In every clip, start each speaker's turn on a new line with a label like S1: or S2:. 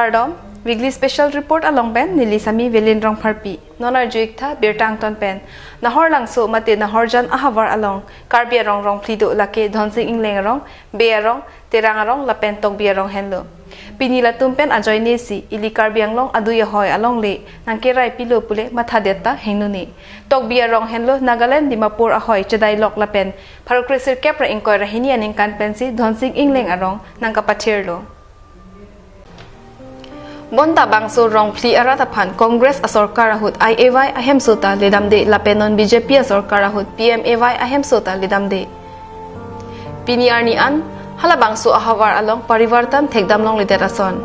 S1: Kardom, weekly special report along pen nili sami velin rong pharpi. Nonar juik tha birtang ton pen. Nahor langso mate nahorjan ahavar along. KARBI rong plido lake dhonsing ingleng rong, bearong, terang rong lapen tok biarong henlo. Pinila tumpen ajoy nesi ili KARBI anglong aduya hoy along le nangkerai pilo pule matha deta henuni. Tok biarong henlo Nagaland Dimapur ahoy chedai lok lapen. Pharokresir kepra ingkoy rahini aning kan pensi dhonsing ingleng arong nangkapathirlo. Bonta bangso rong pli arataphan Congress asorkar ahut IAY ahem sota lidamde lapenon BJP asorkar ahut PMAY ahem sota lidamde. Piniarni an hala bangso ahavar along parivartan thekdamlong liderason.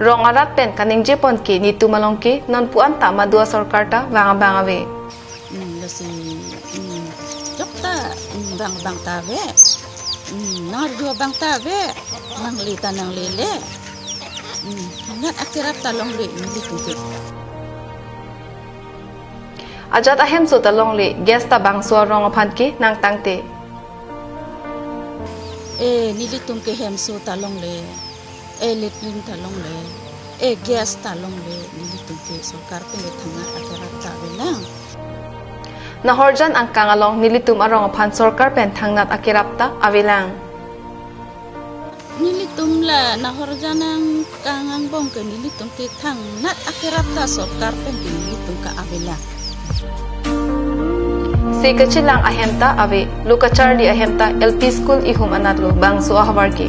S1: Rong arat pen kaning jepon ke nitu malong ke non puan ta madua sorkarta banga banga ve.
S2: Lasi jokta bang ta ve. Nar dua bang ta ve. Nang lita nang lele. Ngat akhirat talong le nili tungke.
S1: Ajat ahem so talong le gesta bangso rong aphan ke nang tangte.
S2: Nili tungke hem so talong le. Litrin talong le. Gas talong le nili tungke sokar pe le thanga akhirat tawe lang.
S1: Nahorjan ang kangalong nilitum arong aphan sorkar pen thangnat akirapta awilang.
S2: Nilitum la nahorjan ang kangang bong ke nilitum ke thang nat akhirat ta sokar pen nilitum ka awilang.
S1: Si kachilang ahemta awe Lukacharli ahemta LP School ihum anatlo bangso ahavar ke.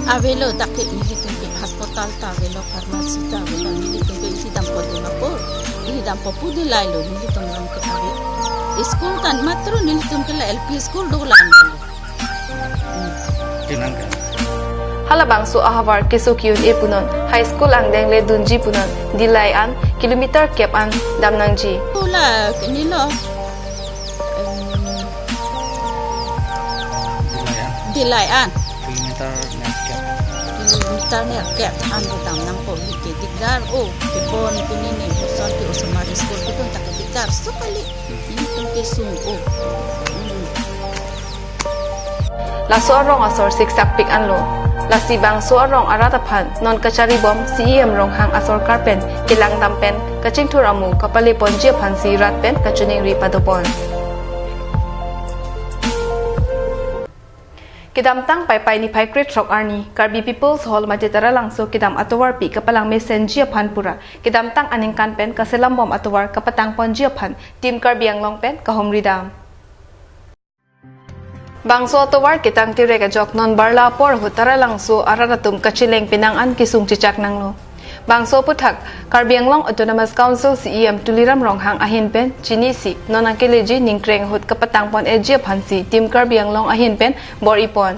S2: Avelo dake nilitum ke hospital ta avelo pharmacy ta avelo nilitum ke hidam pode mapur hidam popu de lailo nilitum lang ke awe school kan matro nilitum ke la LP School dolan
S3: tinangka
S1: Hala bangso ahavar kesukyun e punon high school ang dengle dunji punon dilai an kilometer kep an damnangji.
S2: Pula nilo dilai an kilometer net kep an dam nang po ke dikdar kepon pinini son ke usumari school pun tak dikdar sekali nilitum ke sung
S1: La soarong asor siksak pik anlo. La sibang soarong arataphan non kachari bom CEM rong hang asor karpen kilang dampen kaching thuramu kapali ponjia phan si rat pen kachuning ri padopon. Kidam tang pai ni pai kret rok arni KARBI People's Hall majitara langso kidam atowar pi kapalang messengia phan pura kidam tang aning kan pen kaselam bom atowar kapatang ponjia phan team KARBI anglong pen kahom ridam. Bangso atowar kitang tirek ajok non barla por hutara langso araratum kachileng pinangan kisung cicak nanglo. Bangso puthak KARBI anglong Autonomous Council CEM tuliram ronghang ahin pen chinisi non angkeleji ningkreng hut kapatang pon ejia phansi team KARBI anglong ahin pen bor ipon.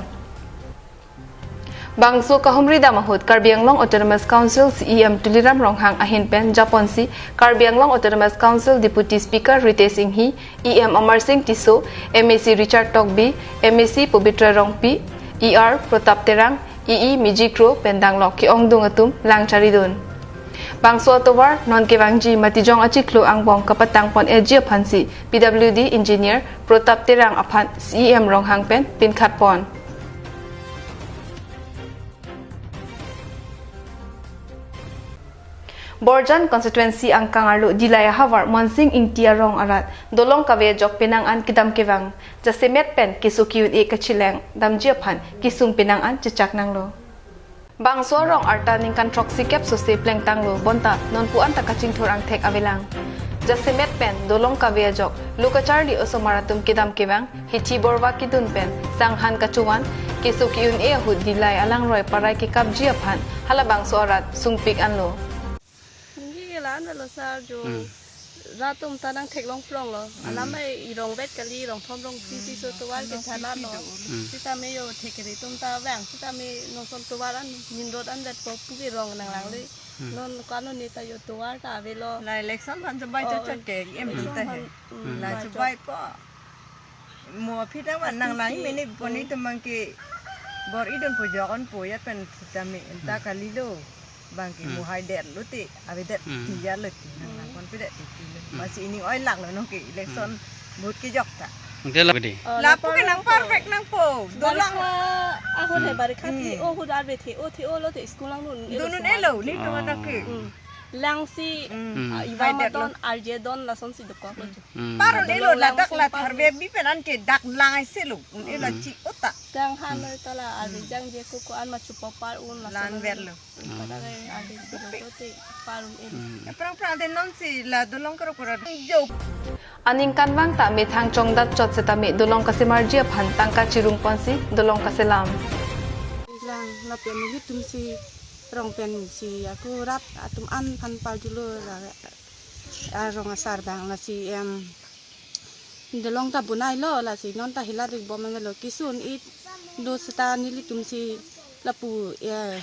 S1: Bangso kahumri damahut KARBI anglong Autonomous Council CEM tuliram ronghang ahin pen Japonsi KARBI anglong Autonomous Council Deputy Speaker Rite Singhi EM Amar Singh Tiso MAC Richard Tokbi MAC Pubitra Rongpi ER Protap Terang EE Mijikro pendang lok ki ongdung atum lang charidun. Bangso atowar non kewangji matijong achiklo ang bong kapatang pon ejia phansi PWD Engineer Protap Terang aphan CEM ronghang pen pinkhat pon. Borjan constituency ang kangarlo dilaya havar monsing ingtia rong arat dolong kawe jok pinangan kidam kewang jasimet pen kisukyun e kachileng damjia phan kisung pinangan chichak nanglo bangso rong arta ningkan troksi kep sose pleng tanglo bonta non puan ta kaching thor ang thek awilang jasimet pen dolong kawe jok Lukacharli osomaratum kidam kewang hichi borwa kidun pen sanghan kachuan kisukyun e hud dilay alang roy parai ki kabjia phan hala bangso arat sungpik anlo
S4: lo sa jo ratum tanang theklong plong lo alamai irong vet kali rong thom rong si so towal ke thana lo sita me yo thekeri tum ta bang sita me no son towal an nin rod an dat ko pugi rong nang lang le non kanu ni ta yo towal ta ve lo
S5: la election han chabai chot ke em ta he la chabai po mo phita wan nang lang me ni poni tamang ke bor idon po jogon po ya pen sita me ta kali lo bangki muhai det luti abedet tiya lek nang kon pedet masih ini oi lak no ke election but ke jok ta
S3: Dia lah gede.
S5: Lapu ke nang perfect nang po. Dolang
S4: aku nih balik hati oh udah ada TO lo di sekolah nun
S5: dunun elo ni to mana ke.
S4: lang si Ramadan Arjedon la son si dukwa ko.
S5: Paron elo ladak la tharbe bi penan ke dak lang ai selo. Elo chi ota.
S4: Jang hanoi tala Arjang je ko an ma chupo par un la
S5: Lan verlo.
S4: Pada Arjang ko te parum elo.
S5: Prang den non si la dolong karo karo. Jo.
S1: Aning kanwang ta mi thang chong dat chot se ta mi dolong ka se marjia phan tangka chirung ponsi dolong ka se lam.
S6: Lang la pen ni tum si rong pen si aku rat atum an pan pal dulu rong asar bang la si dolong ta bunai lo la si non ta hilar ri bom lo kisun it do sta ni li tum si lapu ya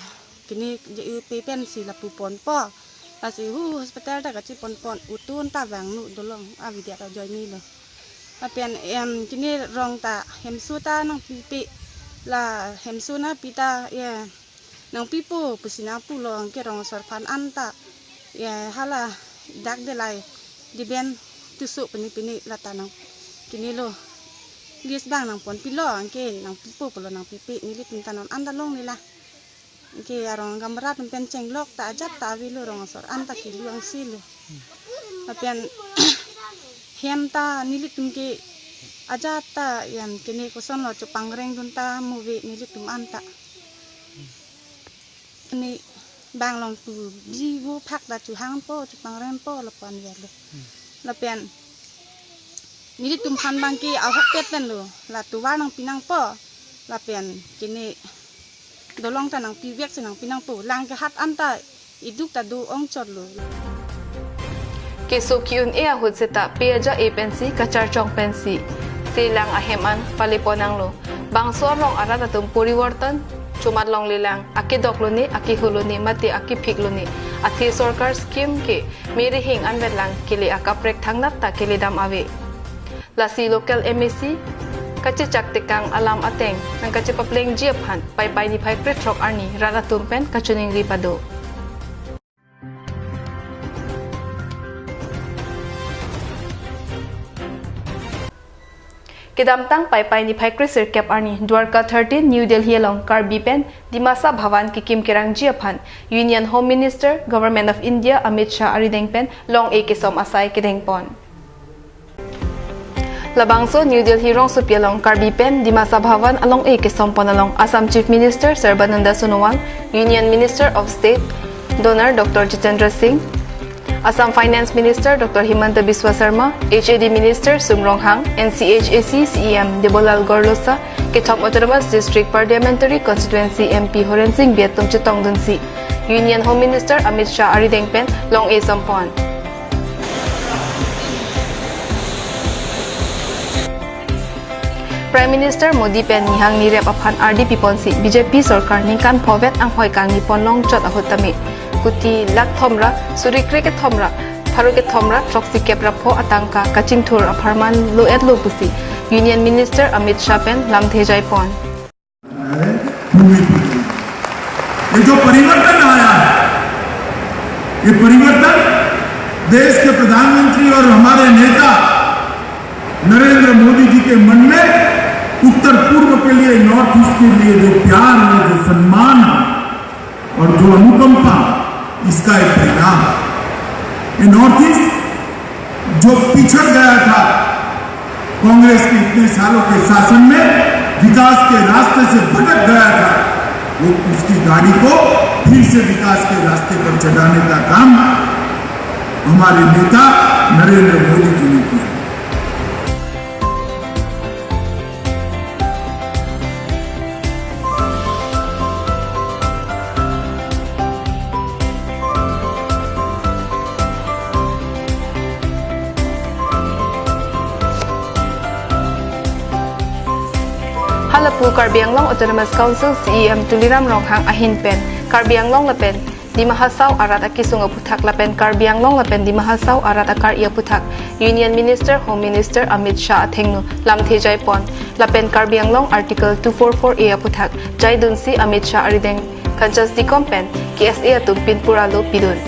S6: kini pe pen si lapu pon po la si hospital ta ka chi pon pon utun ta bang nu dolong avidia ta joy ni lo la pen kini rong ta hem su ta nang pi la hem su na pita ya nang pipo pusina pulo ang kerong sorpan anta ya hala dak de lai di ben tusuk pini lata nang kini lo lies bang nang pon pilo ang ke nang pipo pulo nang pipi ni li pintanon anda long ni la ke arong gamrat pen cenglok ta ajat ta wi lo rong sor anta ki luang silu apian hem ta ni li tum ke ajat ta yang kini koson lo cupang reng dun ta muvi ni li tum anta ni bang long tu jiwo phak da chu hang po chu pang rem po la pan ya lo la pen ni tum khan bang ki a hok pet pen lo la tu wa nang pinang po la pen kini dolong ta nang pi vek nang pinang po lang ke hat anta iduk ta du ong chot lo
S1: Keso kiun e a hut seta peja e pensi kachar chong pensi silang aheman paliponang lo bangso rong ara tum poriwartan chumat long lilang aki dokloni aki huloni mati aki phikloni athi sarkar scheme ke mere hing anvetlang kili akaprek thangnat ta kili dam ave lasi local mac kachi chaktekang alam ateng nang kachi papleng jiaphan pai ni phai pretrok arni rara tumpen kachuning ripado Kedamtang pai ni phai krisir kep arni Dwarka 13 New Delhi along KARBI pen Dimasa Bhavan ki kim kerang jiaphan Union Home Minister Government of India Amit Shah arideng pen long e kisom asai kedeng pon Labangso New Delhi rong supi along KARBI pen Dimasa Bhavan along e kisom pon along Assam Chief Minister Sarbananda Sonowal Union Minister of State Donor Dr. Jitendra Singh Assam Finance Minister Dr. Himanta Biswa Sarma, HAD Minister Sumrong Hang, and CHAC CEM Debolal Gorlosa, Ketop Autonomous District Parliamentary Constituency MP Horen Singh Bietum Chitong Dunsi, Union Home Minister Amit Shah Arideng Pen, Long A Sampon. Prime Minister Modi Pen Nihang Nirep Aphan RDP Ponsi, BJP Sarkar Ningkan Povet Ang Hoi Kang Nipon Long Chot Ahutami. Kuti lak thomra suri cricket thomra pharuke thomra troxy kepra pho atangka kaching thur aparman lo et lo pusi Union Minister Amit Shah pen lam thejai pon
S7: ये जो परिवर्तन आया ये परिवर्तन देश के प्रधानमंत्री और हमारे नेता नरेंद्र मोदी जी के मन में उत्तर पूर्व के लिए नॉर्थ ईस्ट के लिए जो प्यार है जो सम्मान है और जो अनुकंपा इसका एक परिणाम ये नॉर्थ ईस्ट जो पिछड़ गया था कांग्रेस के इतने सालों के शासन में विकास के रास्ते से भटक गया था वो उसकी गाड़ी को फिर से विकास के रास्ते पर चढ़ाने का काम हमारे नेता नरेंद्र मोदी जी ने किया
S1: Halapu KARBI Anglong Autonomous Council CEM Tuliram Ronghang Ahin Pen KARBI Anglong Lapen di Mahasau Arat Akisunga Puthak Lapen KARBI Anglong Lapen di Mahasau Arat Akar Ia Puthak Union Minister Home Minister Amit Shah Athengnu Lam Thejai Pon Lapen KARBI Anglong Article 244 Ia Puthak Jai Dunsi Amit Shah Arideng Kanchas di Kompen KSA Atum Pinpuralo Pidun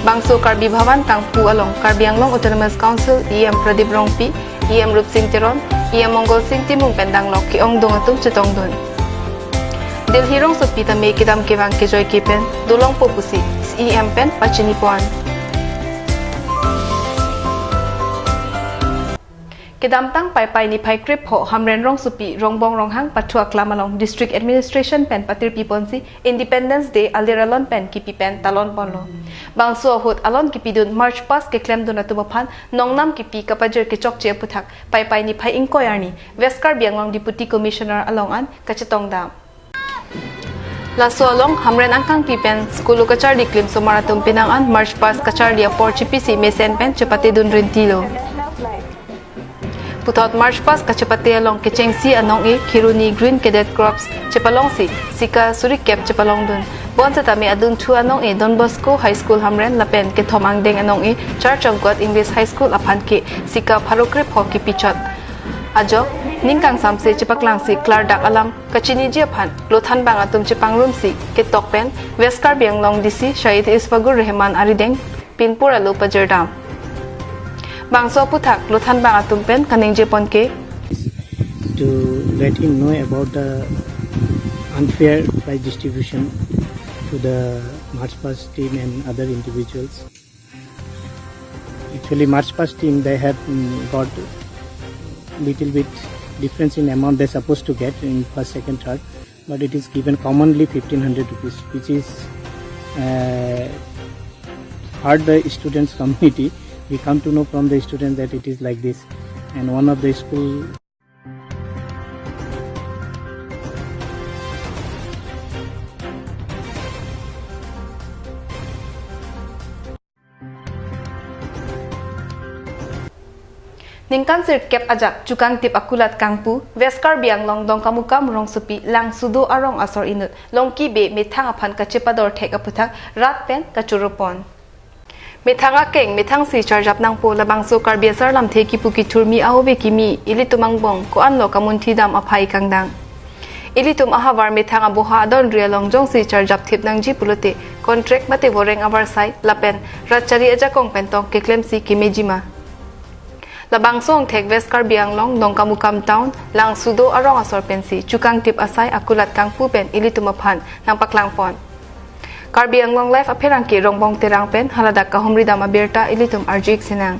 S1: Bangso KARBI Bhavan Tangpu Along KARBI Anglong Autonomous Council EM Pradip Rongpi Rup Singh Tiron, Mongol Singh Timung Pendang Lok ki ong dong atum chitong dun. Delhi rong supi ta me kidam kewang ke joy kipen, dolong popusi, pen pachini puan. Kidam tang pai ni pai krip ho hamren rong supi rong bong rong hang patua klamalong district administration pen patir piponsi Independence Day aliralon pen kipi pen talon ponlo. Bangso hot alon kipi dun March pass ke klem dun atumapan nongnam kipi kapajer ke chok che puthak pai ni pai inkoyarni West KARBI ANGLONG Deputy Commissioner along an kachetong dam. Laso along hamren angkang pipen skulu kachar di klim somaratum pinangan March pass kachar dia por chipisi mesen pen chepate dun rentilo. Putot March pass kachapati along kechengsi anong Kiruni Green Cadet Corps chepalong sika suri kep chepalong dun bon sa tami adun thu anong Don Bosco High School hamren lapen ke thomang deng anong Church of God English High School apan ke sika pharokrip hoki pichot ajo ningkang samse chepaklang klar dak alam kachini jiaphan lothan bang atum chepangrum ke tokpen West KARBI ANGLONG DC Syed Isfagur Rahman Arideng pinpur alu pajerdam Bangso puthak lothan bang atumpen kaning jepon ke
S3: to let him know about the unfair prize distribution to the March Past team and other individuals. Actually, March Past team they have got little bit difference in amount they're supposed to get in first, second, third, but it is given commonly 1500 rupees, which is hurt the students community. We come to know from the students that it is like this, and one of the school
S1: Ningkan sir kep ajak cukang tip akulat kangpu West KARBI ANGLONG dong kamukam rong supi lang sudo arong asor inut longki be methang apan kachepador thek aputhak rat pen kachurupon Methanga keng methang si charjap nang po labang so KARBI asar lam the ki puki thurmi ahobe kimi ilitumang bong ko anlo kamunthi dam aphai kangdang ilitum ahavar methanga boha don rialong jong si charjap thip nang ji pulote contract mate boreng avar sai lapen rachari aja kong pentong ke claim si kimejima labang song thek West KARBI ANGLONG dong kamukam town lang sudo arong asor pensi cukang tip asai akulat kangpu pen ilitum aphan nang paklang pon KARBI ANGLONG live apherang ki rongbong terang pen haladak ka humri dama berta ilitum arjik sinang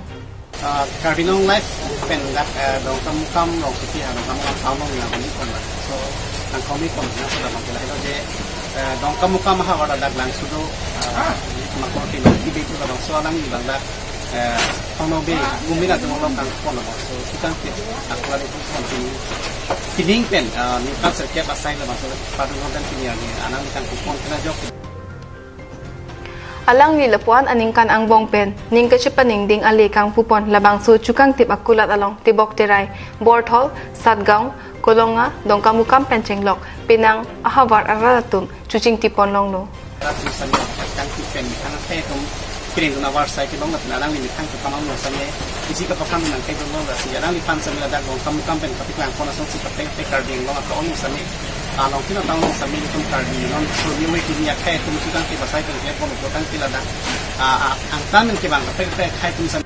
S8: KARBI ANGLONG live pen dak dong kamukam rong siti ha dong kamukam town long la bani kon so nang komi kon na so dama kela helo je dong kamukam ha wada dak lang sudo makon ti di be tu dong so lang ni bang dak ono be gumina dong long kang kon so kitang ti akulat itu kon tining pen ni kan serkep asai la maso padu ngon tan tinia ni anang kan kupon kena jok
S1: Alang ni lapuan aningkan ang bongpen ning kachipaning ding ale kang pupon labang so cukang tip akulat along tibok terai Borthol Satgaon Kolonga dongkamukam pencenglok pinang ahavar aralatum cucing tipon longlo
S8: ratu sami kan tipen kan te tum kirin na war sai kilong na alang ni kan kamam no sami isi ka pakam nang kai dong la si alang ni pan sami la dongkamukam pen kapiklang kona so si kapte KARBI ANGLONG ka on sami along kina tang sami tum KARBI non so ni mai kinya kai tum cukang tip asai pen ke pon ko tang tilada ang tamen ke bang pe kai tum sami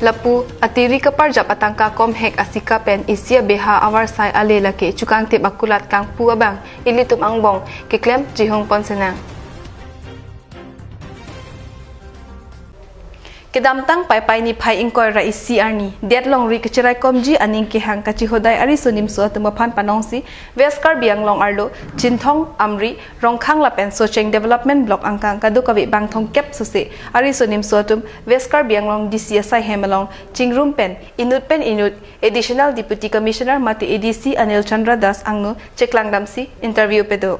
S1: Lapu atiri kaparjap atangka komhek asika pen isia beha awar sai ale lake cukang tip akulat kang puabang ilitum angbong kiklem jihong ponsenang Kedamtang pai ni pai ingkoi ra isi arni deadlong ri kecirai komji aning ki hang kachi hodai ari sunim so atmapan panongsi West KARBI ANGLONG arlo Jinthong Amri rongkhang lapen socheng development block angkang kadukawi bangthong kep sose ari sunim so atum West KARBI ANGLONG DCSI hemalong chingrum pen inut additional deputy commissioner mati ADC Anil Chandra Das angno cheklangdamsi interview pedo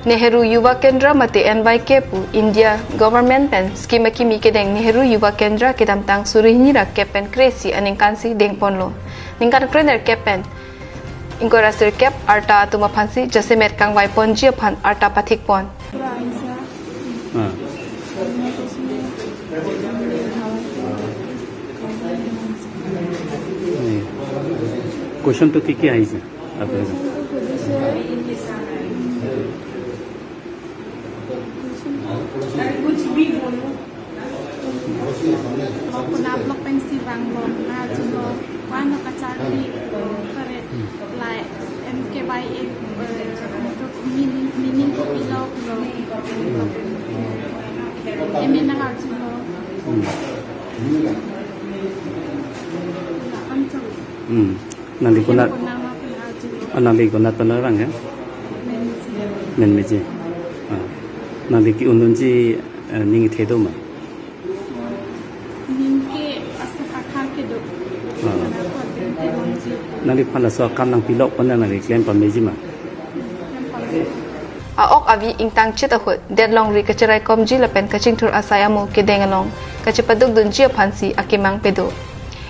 S1: Nehru Yuva Kendra mate NYK pu India government pen scheme kimi kedeng Nehru Yuva Kendra kedamtang surihni ra kepen kresi aningkansi deng ponlo ningkan krener kepen ingkora sir kep arta tuma phansi jasemet kang vai ponji phan arta pathik pon
S3: question तो की आई है
S6: कुछ भी बोलो Anglong Najulo Wano Kachari Kare like MKBI meaning pilok lo emena Najulo
S9: nanti kunat nanti kunat penerang ya men meji nanti ki ununji ningi tedo ma
S6: ningi asapakar kedo
S9: nanti pala so kamnang pilok panda nanti klaim pa meji ma
S1: ok avi ingtang chita hut deadlong ri kachirai komji la pen kaching thur asayamu kedengalong kachipaduk dunjia phansi akimang pedo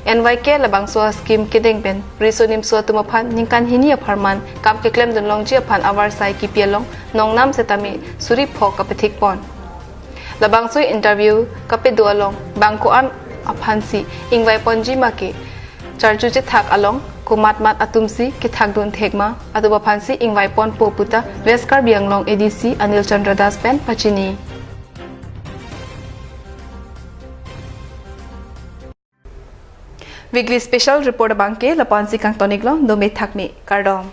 S1: NYK labang so scheme kedeng ben risonim so tumaphan ningkan hinia pharman kam ke claim dun long jia phan awar sai ki pialong nongnam setami suri phok kapathik pon labang so interview kapedu along bangko an aphansi ingwai ponji ma ke charju je thak along kumat mat atumsi ke thak dun thekma aduba phansi ingwai pon poputa West KARBI ANGLONG ADC Anil Chandra Das pen pachini Weekly special report bangke lapansi kang toniklo dome thakmi kardom